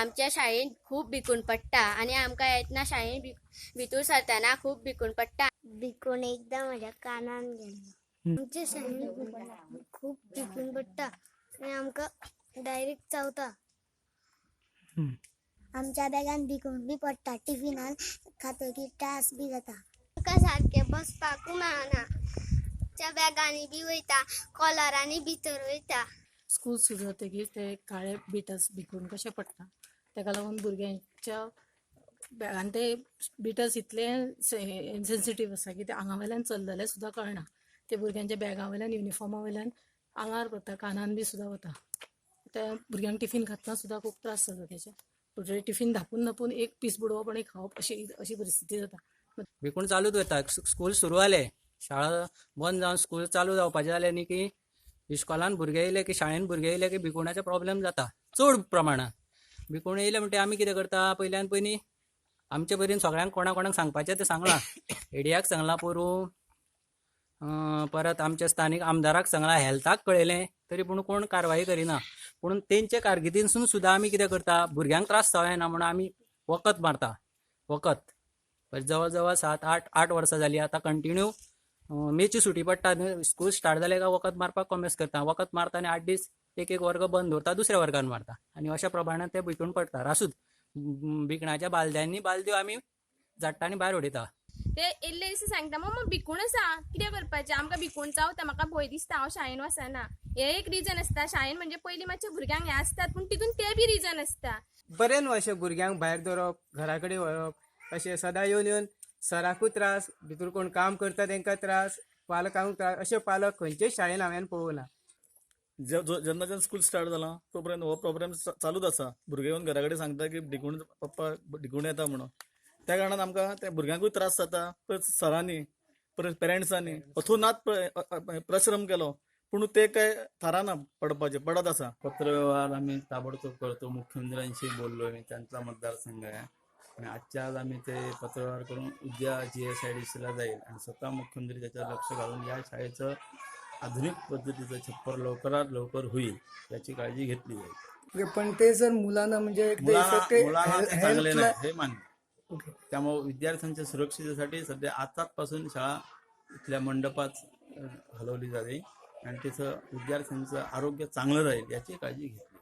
आमच्या शाळेत खूप भिकून पडटा आणि आमकां येतना शाळेत भितूर सरतना खूप भिकून पडटा. भिकून एकदा माझ्या कानान गेलो. आमच्या शाळेत खूप भिकून पडटा आणि आमकां डायरेक्ट चावता. आमच्या बॅगान भिकून बी पडटा. टिफिनान खातो की टास बी जाता. आमकां सारखे बसपाकू मेळना. त्या बॅगांनी बी वयता, कॉलरांनी भितर वयता. स्कूल सुरू जातकीर ते काळे बिटस भिकून कशे पडटा ताका लागून भुरग्यांच्या बॅगान ते बिटस इतले सेन्सिटीव आसा की ते आंगा वयल्यान चल्लले सुद्दां कळना. ते भुरग्यांच्या बॅगा वयल्यान युनिफॉर्मा वयल्यान आंगार पडटा, कानान बी सुद्दां वता. त्या भुरग्यांक टिफीन खातना सुद्दां खूब त्रास जाता. तेचे टिफीन धापून एक पीस बुडोवप आनी खावप अशी परिस्थिती जाता. भिकूण चालूच वता. स्कूल सुरू जाले, शाळा बंद जावन स्कूल चालू जावपाचे जाले न्ही की इस्कॉलान भुरगे येयले की शाळेन भुरगे येयले की भिकुणाचे प्रॉब्लेम जाता चड प्रमाणात. भिकूण येयले म्हणटे आमी कितें करता, पयल्यान पयलीं आमचे परीन सगळ्यांक कोणाक सांगपाचें तें सांगलां. एडियाक सांगलां पोरूं, परत आमच्या स्थानीक आमदाराक सांगलां, हेल्थाक कळयलें, तरी पूण कोण कारवाही करिना. पूण तेंचे कारकिर्दीनसून सुद्दां आमी कितें करता, भुरग्यांक त्रास जावंना म्हणून आमी वखद मारता. वखद जवळ जवळ 7-8 वर्सां जालीं आतां कंटिन्यू. मेची सुटी पडटा, स्कूल स्टार्ट जाले काय वखद मारपाक कॉमेस करता. वखद मारता आनी 8 दीस एक वर्ग बंद दवरता, दुसऱ्या वर्गान मारता आनी अशा प्रमाणात ते भिकूण पडटा. रासूद भिकणाच्या बालद्यो आमी झाडटा आनी भायर उडयता. ते इल्ले दिसा सांगता मग भिकूण आसा कितें करपाचें, आमकां भिकूण चावता, म्हाका भंय दिसता, हांव शाळेन वचना. हे एक रिजन आसता. शाळेन म्हणजे पयलीं मातशे भुरग्यांक हे आसतात पूण तितून ते बी रिजन आसता. बरें न्हू अशें भुरग्यांक भायर दवरप, घरा कडेन व्हरप, अशें सदां येवन सराकूय त्रास, भितर कोण काम करता तांकां त्रास, पालकांक त्रास. अशे पालक खंयचेच शाळेन हांवें पळोवना. जेन्ना स्कूल स्टार्ट जाला तो पर्यंत हो प्रॉब्लेम चालूच आसा. भुरगे येवन घरा कडेन सांगता की भिकूण पप्पा भिकूण येता म्हणून. त्या कारणान आमकां त्या भुरग्यांकूय त्रास जाता. परत सरांनी, परत पेरंट्सांनी अथोनात परिश्रम केलो पूण ते काय थाराना पडपाचे, पडत आसा. पत्रव्यवहार आम्ही ताबडतोब करतो. मुख्यमंत्र्यांशी बोललो मी, त्यांचा मतदारसंघ आहे आणि आजच्या आज आम्ही ते पत्रव्यवहार करून उद्या GSIDC ला जाईल आणि स्वतः मुख्यमंत्री त्याच्यावर लक्ष घालून या शाळेचं आधुनिक पद्धतीचं छप्पर लवकरात लवकर होईल याची काळजी घेतली जाईल. पण ते जर मुलांना म्हणजे मुलांना ते चांगले नाही हे मान्य. त्यामुळे विद्यार्थ्यांच्या सुरक्षितेसाठी सध्या आतापासून शाळा इथल्या मंडपात हलवली जाते आणि तिथं विद्यार्थ्यांचं आरोग्य चांगलं राहील याची काळजी घेतली जाईल.